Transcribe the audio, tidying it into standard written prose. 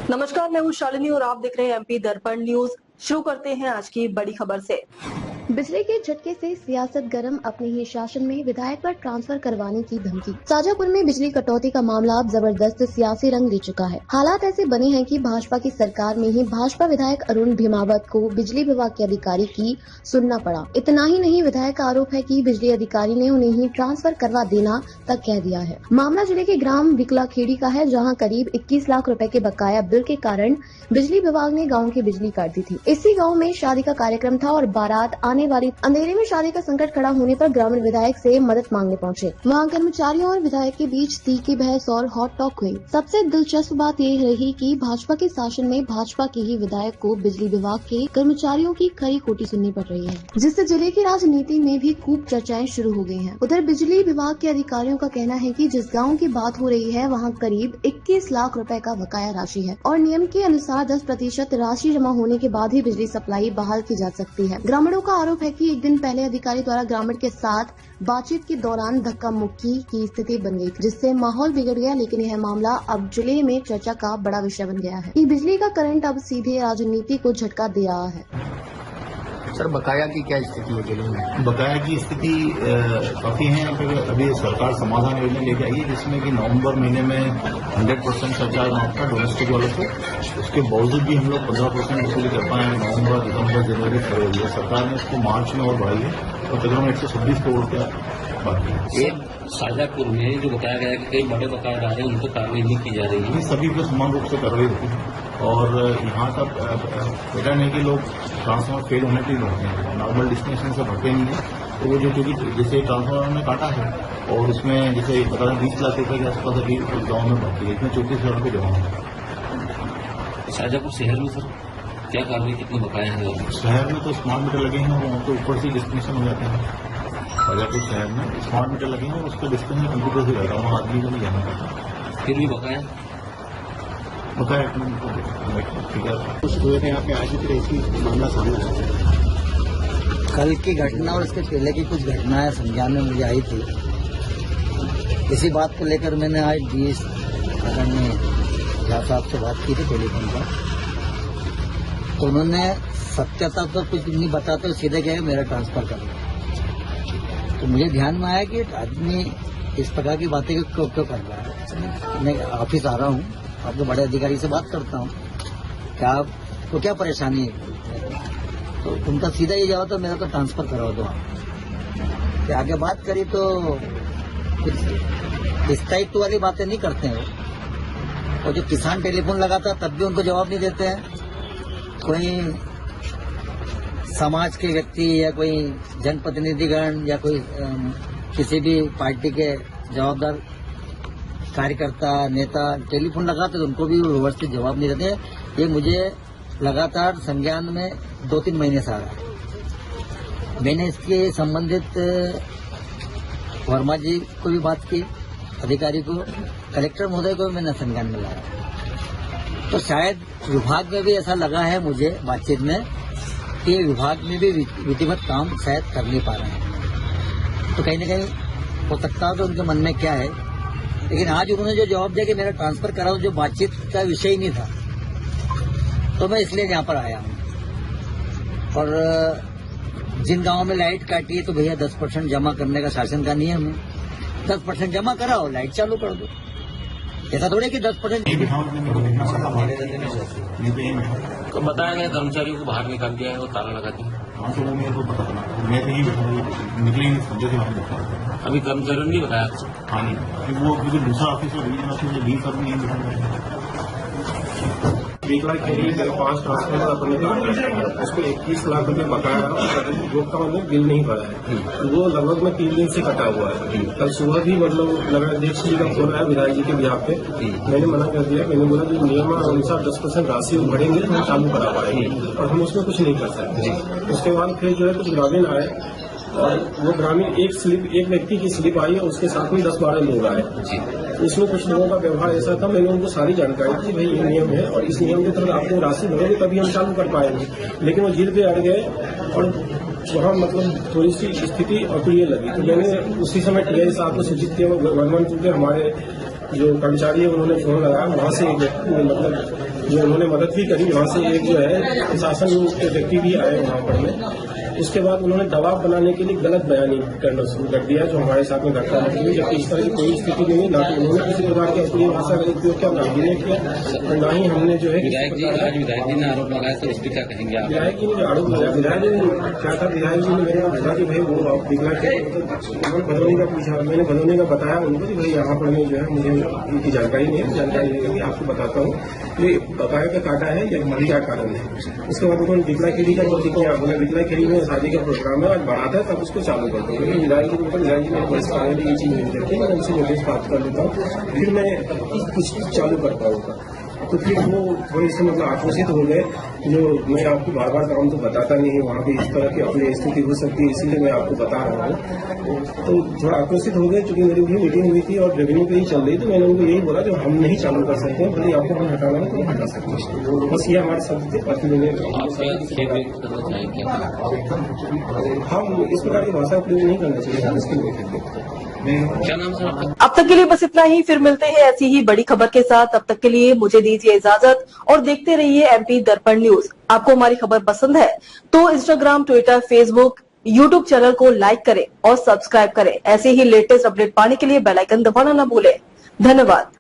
नमस्कार, मैं हूँ शालिनी और आप देख रहे हैं एमपी दर्पण न्यूज। शुरू करते हैं आज की बड़ी खबर से। बिजली के झटके से सियासत गरम, अपने ही शासन में विधायक पर ट्रांसफर करवाने की धमकी। शाजापुर में बिजली कटौती का मामला अब जबरदस्त सियासी रंग ले चुका है। हालात ऐसे बने हैं कि भाजपा की सरकार में ही भाजपा विधायक अरुण भीमावत को बिजली विभाग के अधिकारी की सुनना पड़ा। इतना ही नहीं, विधायक का आरोप है कि बिजली अधिकारी ने उन्हें ही ट्रांसफर करवा देना तक कह दिया है। मामला जिले के ग्राम विकलाखेड़ी का है, जहाँ करीब 21 लाख रुपए के बकाया बिल के कारण बिजली विभाग ने गाँव की बिजली काट दी थी। इसी गाँव में शादी का कार्यक्रम था और बारात आने वाली। अंधेरे में शादी का संकट खड़ा होने पर ग्रामीण विधायक से मदद मांगने पहुंचे। वहां कर्मचारियों और विधायक के बीच तीखी बहस और हॉट टॉक हुई। सबसे दिलचस्प बात ये रही कि भाजपा के शासन में भाजपा के ही विधायक को बिजली विभाग के कर्मचारियों की खरी खोटी सुननी पड़ रही है, जिससे जिले की राजनीति में भी खूब चर्चाएं शुरू हो गई हैं। उधर बिजली विभाग के अधिकारियों का कहना है कि जिस गाँव की बात हो रही है वहाँ करीब 21 लाख रुपए का बकाया राशि है और नियम के अनुसार 10% राशि जमा होने के बाद ही बिजली सप्लाई बहाल की जा सकती है। ग्रामीणों का आरोप है कि एक दिन पहले अधिकारी द्वारा ग्रामीण के साथ बातचीत के दौरान धक्का मुक्की की स्थिति बन गई, जिससे माहौल बिगड़ गया। लेकिन यह मामला अब जिले में चर्चा का बड़ा विषय बन गया है कि बिजली का करंट अब सीधे राजनीति को झटका दे रहा है। सर, बकाया की क्या स्थिति है जिले में? बकाया की स्थिति काफी है। यहाँ पे अभी सरकार समाधान योजना लेके आई है, जिसमें कि नवंबर महीने में 100% सरचार्ज माफ था डोमेस्टिक वालों को। उसके बावजूद भी हम लोग 15% वसूली कर पाए हैं नवंबर, दिसंबर, जनवरी, फरवरी। सरकार ने उसको मार्च में और बढ़ाई है और तकरीबन 126 करोड़ का बाकी है। एक शाजापुर में जो बताया गया है कि कई बड़े बकाया आ रहे हैं, उनको कार्रवाई नहीं की जा रही है। सभी को समान रूप से कार्रवाई होती है और यहाँ का पैटर्न है कि लोग ट्रांसफार्मर फेल होने के लिए होते हैं, नॉर्मल डिस्टिनेशन से भरते नहीं है। तो वो जो क्योंकि जैसे ट्रांसफार्मर ने काटा है और उसमें जैसे बता दें 20 लाख रुपए के आसपास अभी गाँव में भरती है, इसमें 34,000 रुपये जमा है। शाजापुर शहर में सर क्या कार्रवाई, कितने बकाया है? शहर में तो स्मार्ट मीटर लगे हैं और वहाँ पे ऊपर से डिस्टिनेशन हो जाते हैं। शाजापुर शहर में स्मार्ट मीटर लगे हैं और उसका डिस्टिनेशन कंप्यूटर से जाएगा, वहाँ आदमी को नहीं जाना पड़ता। फिर भी बकाया कुछ हुए थे यहाँ पे, आज भी ऐसी मामला सामने आया। कल की घटना और उसके पहले की कुछ घटनाएं संज्ञान में मुझे आई थी। इसी बात को लेकर मैंने आज डीएस आदरणीय झा साहब से बात की थी टेलीफोन पर। तो उन्होंने सत्यता तो कुछ नहीं बताते, सीधे कहे मेरा ट्रांसफर कर दो। तो मुझे ध्यान में आया कि आदमी इस प्रकार की बातें क्यों कर रहा है। मैं ऑफिस आ रहा हूँ, आपके बड़े अधिकारी से बात करता हूँ, क्या आपको क्या परेशानी है? तो उनका सीधा ये जवाब था मेरा तो ट्रांसफर करवा दो आप। फिर आगे बात करी तो कुछ स्थायित्व वाली बातें नहीं करते हैं वो। और जो किसान टेलीफोन लगाता तब भी उनको जवाब नहीं देते हैं। कोई समाज के व्यक्ति या कोई जनप्रतिनिधिगण या कोई किसी भी पार्टी के जवाबदार कार्यकर्ता नेता टेलीफोन लगाते तो उनको भी रिवर्स से जवाब नहीं देते। ये मुझे लगातार संज्ञान में 2-3 महीने से आ रहा है। मैंने इसके संबंधित वर्मा जी को भी बात की, अधिकारी को, कलेक्टर महोदय को भी मैंने संज्ञान में लाया। तो शायद विभाग में भी ऐसा लगा है मुझे बातचीत में कि विभाग में भी विधिवत काम शायद कर नहीं पा रहे हैं। तो कहीं न कहीं हो सकता है तो उनके मन में क्या है। लेकिन आज उन्होंने जो जवाब दिया कि मेरा ट्रांसफर कराओ, जो बातचीत का विषय ही नहीं था, तो मैं इसलिए यहाँ पर आया हूँ। और जिन गांवों में लाइट काटी है तो भैया 10% जमा करने का शासन का नियम है। 10% जमा कराओ, लाइट चालू कर दो। ऐसा थोड़े कि 10% तो बताया गया कर्मचारियों को बाहर निकाल दिया है और ताला लगा दिया। हाँ, तो वो मेरे को पता था, मैं तो ही निकलेंगे समझे थे वहाँ देखा। अभी कर्मचारियों ने नहीं बताया? हाँ नहीं, वो क्योंकि दूसरा ऑफिस है, डिवीजन ऑफिस है, 20 आदमी नहीं दिखा। विकलांग के लिए 5 ट्रांसफर करने का उसको 21 लाख रुपए बकाया जो का मतलब बिल नहीं भरा है। वो लगभग में 3 दिन से कटा हुआ है। कल सुबह भी मतलब नगर अध्यक्ष जी का फोन आया विधायक जी के बिहार पे, मैंने मना कर दिया। मैंने बोला जो नियम अनुसार 10% राशि भरेंगे तो हम चालू करा पाएंगे और हम उसमें कुछ नहीं कर सकते। उसके बाद फिर जो है कुछ ग्रामीण आए और वो ग्रामीण एक व्यक्ति की स्लिप आई है, उसके साथ में 10-12 लोग आए। उसमें कुछ लोगों का व्यवहार ऐसा था, मैंने उनको सारी जानकारी दी, भाई ये नियम है और इस नियम के तहत आपको राशि भरोगे तभी हम चालू कर पाएंगे। लेकिन वो जिद पे अड़ गए और वहाँ मतलब थोड़ी सी स्थिति अप्रिय लगी। तो मैंने उसी समय टीआई साहब को सूचित किया। चूंकि हमारे जो कर्मचारी है उन्होंने फोन लगाया, वहाँ से एक व्यक्ति मतलब जो उन्होंने मदद भी करी। वहाँ से एक जो है प्रशासन के व्यक्ति भी आए वहाँ पर में। उसके बाद उन्होंने दबाव बनाने के लिए गलत बयानी करना शुरू कर दिया, जो हमारे साथ में घटना नहीं हुई, जबकि इस तरह की कोई स्थिति नहीं है। ना तो उन्होंने किसी प्रकार की अपनी भाषा का उपयोग किया, ना ही ने किया, और ना ही हमने जो है विधायक जी ने आरोप लगाया, तो उस पर क्या कहेंगे आप? विधायक जी ने जो आरोप लगाया, विधायक जी ने क्या था, विधायक जी ने मेरे को बोला कि भाई वो आप दिखला के उन्होंने भदोनी का पूछा, मैंने भदोनी का बताया उनको कि भाई यहाँ पर जो है मुझे इनकी जानकारी नहीं है, जानकारी नहीं करके आपको बताता हूँ ये बकाया का काटा है या क्या कारण है। उसके बाद उन्होंने दिखला खेली का जो दिखला खेली में शादी का प्रोग्राम है, आज बढ़ाता है तब उसको चालू करता हूँ। क्योंकि विधायक जी विधायक जी मेरे को इस कारण ये चीज नहीं करती, मैं उनसे नोटिस बात कर लेता हूँ, फिर मैं कुछ चालू कर पाऊंगा। तो फिर वो थोड़े से मतलब आक्रोशित हो गए, जो मैं आपको बार बार काम तो बताता नहीं है, वहाँ पे इस तरह की अपनी स्थिति हो सकती है, इसीलिए मैं आपको बता रहा हूँ। तो थोड़ा आक्रोशित हो गए, क्योंकि मेरी भी मीटिंग हुई थी और रेवेन्यू पे ही चल रही, तो मैंने उनको यही बोला जो हम नहीं चालू कर सकते हैं, भले आपको हम हटाना है तो हम हटा सकते हैं। बस ये हमारे शब्द थे, बाकी मैंने हम इस प्रकार की भाषा प्रयोग नहीं करना चाहिए इसके लिए। क्या नाम सर आपका? अब तक के लिए बस इतना ही, फिर मिलते हैं ऐसी ही बड़ी खबर के साथ। तब तक के लिए मुझे दीजिए इजाजत और देखते रहिए MP दर्पण न्यूज। आपको हमारी खबर पसंद है तो Instagram, Twitter, Facebook, YouTube channel को लाइक करें और सब्सक्राइब करें। ऐसे ही लेटेस्ट अपडेट पाने के लिए बेल आइकन दबाना न भूलें। धन्यवाद।